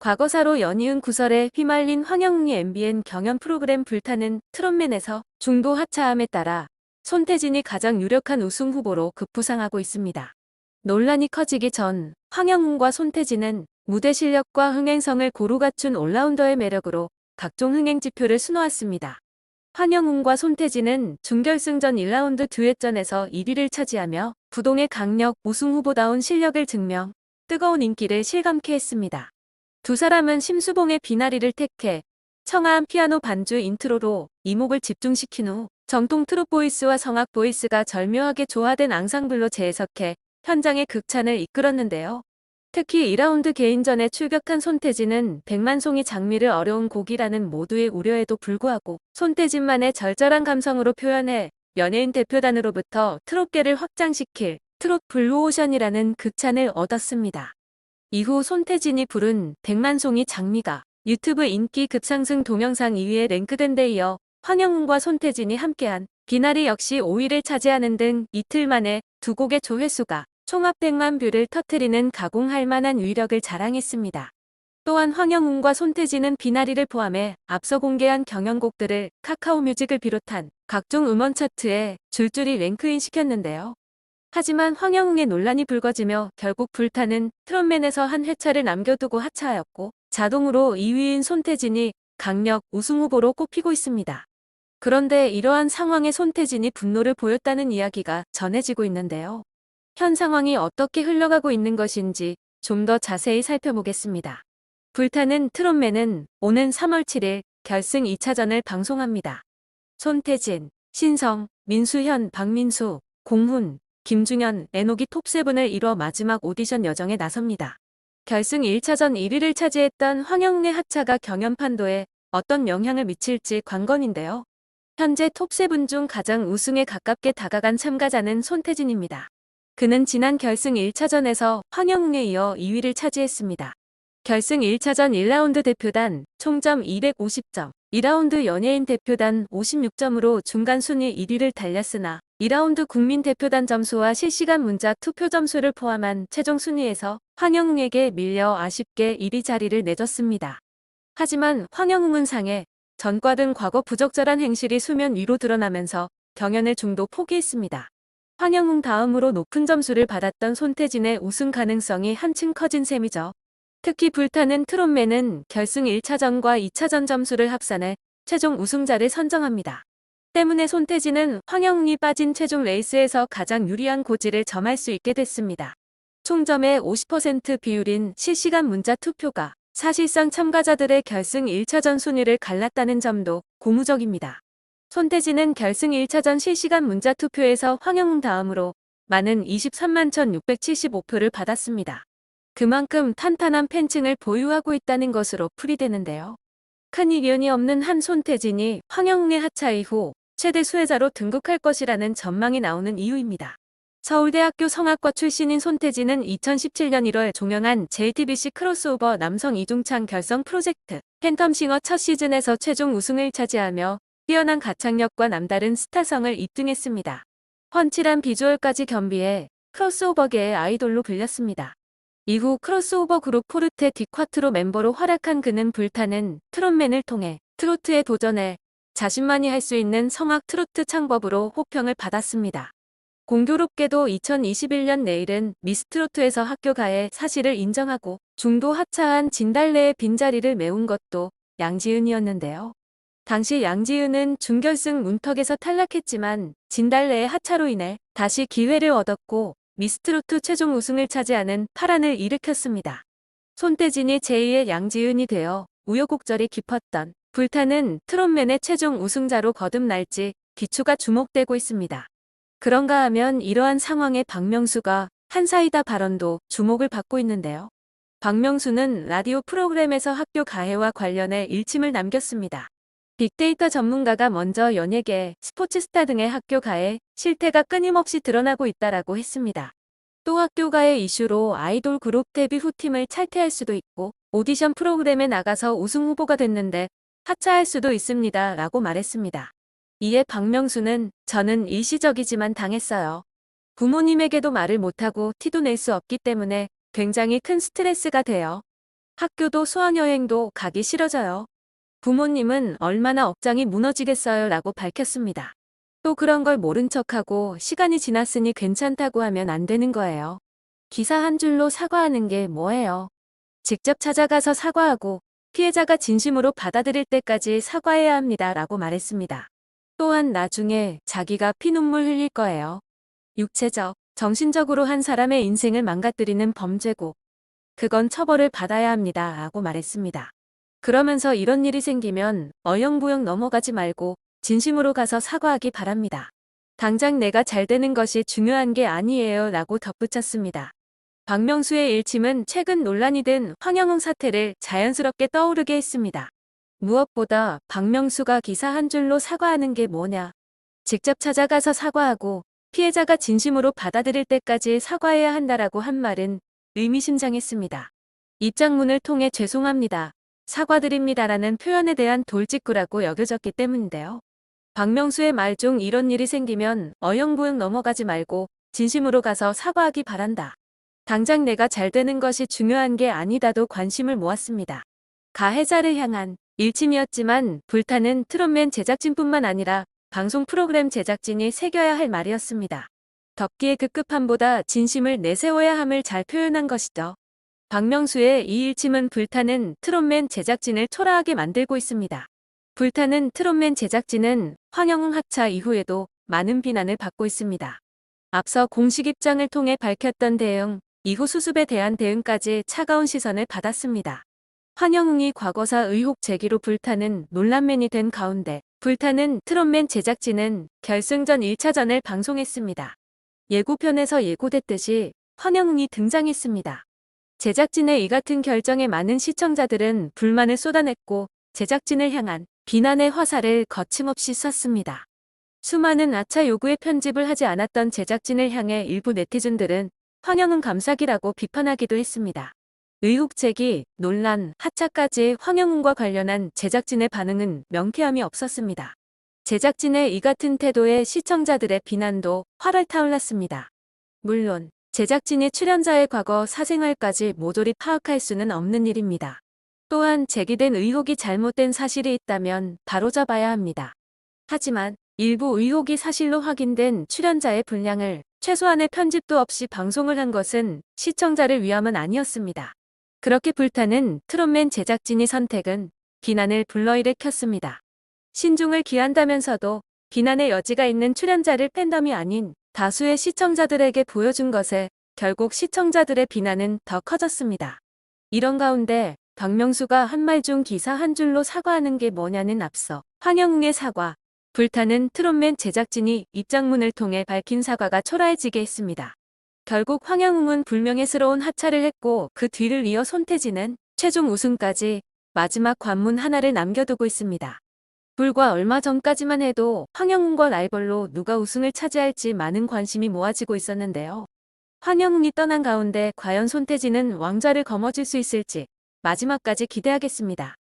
과거사로 연이은 구설에 휘말린 황영웅의 MBN 경연 프로그램 불타는 트롯맨에서 중도 하차함에 따라 손태진이 가장 유력한 우승 후보로 급부상하고 있습니다. 논란이 커지기 전 황영웅과 손태진은 무대 실력과 흥행성을 고루 갖춘 올라운더의 매력으로 각종 흥행 지표를 수놓았습니다. 황영웅과 손태진은 준결승전 1라운드 듀엣전에서 1위를 차지하며 부동의 강력 우승 후보다운 실력을 증명, 뜨거운 인기를 실감케 했습니다. 두 사람은 심수봉의 비나리를 택해 청아한 피아노 반주 인트로로 이목을 집중시킨 후 정통 트롯 보이스와 성악 보이스가 절묘하게 조화된 앙상블로 재해석해 현장의 극찬을 이끌었는데요. 특히 2라운드 개인전에 출격한 손태진은 백만송이 장미를 어려운 곡이라는 모두의 우려에도 불구하고 손태진만의 절절한 감성으로 표현해 연예인 대표단으로부터 트롯계를 확장시킬 트롯 블루오션이라는 극찬을 얻었습니다. 이후 손태진이 부른 백만송이 장미가 유튜브 인기 급상승 동영상 2위에 랭크된 데 이어 황영웅과 손태진이 함께한 비나리 역시 5위를 차지하는 등 이틀 만에 두 곡의 조회수가 총합 100만 뷰를 터뜨리는 가공할 만한 위력을 자랑했습니다. 또한 황영웅과 손태진은 비나리를 포함해 앞서 공개한 경연곡들을 카카오뮤직을 비롯한 각종 음원 차트에 줄줄이 랭크인 시켰는데요. 하지만 황영웅의 논란이 불거지며 결국 불타는 트롯맨에서 한 회차를 남겨두고 하차하였고 자동으로 2위인 손태진이 강력 우승 후보로 꼽히고 있습니다. 그런데 이러한 상황에 손태진이 분노를 보였다는 이야기가 전해지고 있는데요. 현 상황이 어떻게 흘러가고 있는 것인지 좀 더 자세히 살펴보겠습니다. 불타는 트롯맨은 오는 3월 7일 결승 2차전을 방송합니다. 손태진, 신성, 민수현, 박민수, 공훈, 김중현, 에녹이 톱7을 이뤄 마지막 오디션 여정에 나섭니다. 결승 1차전 1위를 차지했던 황영웅의 하차가 경연 판도에 어떤 영향을 미칠지 관건인데요. 현재 톱7 중 가장 우승에 가깝게 다가간 참가자는 손태진입니다. 그는 지난 결승 1차전에서 황영웅에 이어 2위를 차지했습니다. 결승 1차전 1라운드 대표단 총점 250점, 2라운드 연예인 대표단 56점으로 중간 순위 1위를 달렸으나 2라운드 국민 대표단 점수와 실시간 문자 투표 점수를 포함한 최종 순위에서 황영웅에게 밀려 아쉽게 1위 자리를 내줬습니다. 하지만 황영웅은 상해, 전과 등 과거 부적절한 행실이 수면 위로 드러나면서 경연을 중도 포기했습니다. 황영웅 다음으로 높은 점수를 받았던 손태진의 우승 가능성이 한층 커진 셈이죠. 특히 불타는 트롯맨은 결승 1차전과 2차전 점수를 합산해 최종 우승자를 선정합니다. 때문에 손태진은 황영웅이 빠진 최종 레이스에서 가장 유리한 고지를 점할 수 있게 됐습니다. 총점의 50% 비율인 실시간 문자 투표가 사실상 참가자들의 결승 1차전 순위를 갈랐다는 점도 고무적입니다. 손태진은 결승 1차전 실시간 문자 투표에서 황영웅 다음으로 많은 23만 1,675표를 받았습니다. 그만큼 탄탄한 팬층을 보유하고 있다는 것으로 풀이되는데요. 큰 이변이 없는 한 손태진이 황영웅의 하차 이후 최대 수혜자로 등극할 것이라는 전망이 나오는 이유입니다. 서울대학교 성악과 출신인 손태진은 2017년 1월 종영한 JTBC 크로스오버 남성 이중창 결성 프로젝트 팬텀싱어 첫 시즌에서 최종 우승을 차지하며 뛰어난 가창력과 남다른 스타성을 입증했습니다. 펀치란 비주얼까지 겸비해 크로스오버계의 아이돌로 불렸습니다. 이후 크로스오버 그룹 포르테 디콰트로 멤버로 활약한 그는 불타는 트롯맨을 통해 트로트에 도전해 자신만이 할 수 있는 성악 트로트 창법으로 호평을 받았습니다. 공교롭게도 2021년 내일은 미스트로트에서 학교 가해 사실을 인정하고 중도 하차한 진달래의 빈자리를 메운 것도 양지은이었는데요. 당시 양지은은 준결승 문턱에서 탈락했지만 진달래의 하차로 인해 다시 기회를 얻었고 미스트로트 최종 우승을 차지하는 파란을 일으켰습니다. 손태진이 제2의 양지은이 되어 우여곡절이 깊었던 불타는 트롯맨의 최종 우승자로 거듭날지 기추가 주목되고 있습니다. 그런가 하면 이러한 상황에 박명수가 한사이다 발언도 주목을 받고 있는데요. 박명수는 라디오 프로그램에서 학교 가해와 관련해 일침을 남겼습니다. 빅데이터 전문가가 먼저 연예계, 스포츠 스타 등의 학교 가해 실태가 끊임없이 드러나고 있다라고 했습니다. 또 학교 가해 이슈로 아이돌 그룹 데뷔 후 팀을 탈퇴할 수도 있고 오디션 프로그램에 나가서 우승 후보가 됐는데 하차할 수도 있습니다 라고 말했습니다. 이에 박명수는 저는 일시적이지만 당했어요. 부모님에게도 말을 못하고 티도 낼 수 없기 때문에 굉장히 큰 스트레스가 돼요. 학교도 수학여행도 가기 싫어져요. 부모님은 얼마나 억장이 무너지겠어요 라고 밝혔습니다. 또 그런 걸 모른 척하고 시간이 지났으니 괜찮다고 하면 안 되는 거예요. 기사 한 줄로 사과하는 게 뭐예요? 직접 찾아가서 사과하고 피해자가 진심으로 받아들일 때까지 사과해야 합니다 라고 말했습니다. 또한 나중에 자기가 피눈물 흘릴 거예요. 육체적, 정신적으로 한 사람의 인생을 망가뜨리는 범죄고 그건 처벌을 받아야 합니다 라고 말했습니다. 그러면서 이런 일이 생기면 어영부영 넘어가지 말고 진심으로 가서 사과하기 바랍니다. 당장 내가 잘 되는 것이 중요한 게 아니에요 라고 덧붙였습니다. 박명수의 일침은 최근 논란이 된 황영웅 사태를 자연스럽게 떠오르게 했습니다. 무엇보다 박명수가 기사 한 줄로 사과하는 게 뭐냐. 직접 찾아가서 사과하고 피해자가 진심으로 받아들일 때까지 사과해야 한다라고 한 말은 의미심장했습니다. 입장문을 통해 죄송합니다. 사과드립니다라는 표현에 대한 돌직구라고 여겨졌기 때문인데요. 박명수의 말 중 이런 일이 생기면 어영부영 넘어가지 말고 진심으로 가서 사과하기 바란다. 당장 내가 잘 되는 것이 중요한 게 아니다도 관심을 모았습니다. 가해자를 향한 일침이었지만 불타는 트롯맨 제작진뿐만 아니라 방송 프로그램 제작진이 새겨야 할 말이었습니다. 덮기의 급급함보다 진심을 내세워야 함을 잘 표현한 것이죠. 박명수의 이 일침은 불타는 트롯맨 제작진을 초라하게 만들고 있습니다. 불타는 트롯맨 제작진은 황영웅 하차 이후에도 많은 비난을 받고 있습니다. 앞서 공식 입장을 통해 밝혔던 대응, 이후 수습에 대한 대응까지 차가운 시선을 받았습니다. 황영웅이 과거사 의혹 제기로 불타는 논란맨이 된 가운데 불타는 트롯맨 제작진은 결승전 1차전을 방송했습니다. 예고편에서 예고됐듯이 황영웅이 등장했습니다. 제작진의 이 같은 결정에 많은 시청자들은 불만을 쏟아냈고 제작진을 향한 비난의 화살을 거침없이 쐈습니다. 수많은 아차 요구에 편집을 하지 않았던 제작진을 향해 일부 네티즌들은 황영웅 감사기라고 비판하기도 했습니다. 의혹 제기, 논란, 하차까지 황영웅과 관련한 제작진의 반응은 명쾌함이 없었습니다. 제작진의 이 같은 태도에 시청자들의 비난도 활활 타올랐습니다. 물론 제작진이 출연자의 과거 사생활까지 모조리 파악할 수는 없는 일입니다. 또한 제기된 의혹이 잘못된 사실이 있다면 바로잡아야 합니다. 하지만 일부 의혹이 사실로 확인된 출연자의 분량을 최소한의 편집도 없이 방송을 한 것은 시청자를 위함은 아니었습니다. 그렇게 불타는 트롯맨 제작진이 선택은 비난을 불러일으켰습니다. 신중을 기한다면서도 비난의 여지가 있는 출연자를 팬덤이 아닌 다수의 시청자들에게 보여준 것에 결국 시청자들의 비난은 더 커졌습니다. 이런 가운데 박명수가 한 말 중 기사 한 줄로 사과하는 게 뭐냐는 앞서 황영웅의 사과, 불타는 트롯맨 제작진이 입장문을 통해 밝힌 사과가 초라해지게 했습니다. 결국 황영웅은 불명예스러운 하차를 했고 그 뒤를 이어 손태진은 최종 우승까지 마지막 관문 하나를 남겨두고 있습니다. 불과 얼마 전까지만 해도 황영웅과 라이벌로 누가 우승을 차지할지 많은 관심이 모아지고 있었는데요. 황영웅이 떠난 가운데 과연 손태진은 왕좌를 거머쥘 수 있을지 마지막까지 기대하겠습니다.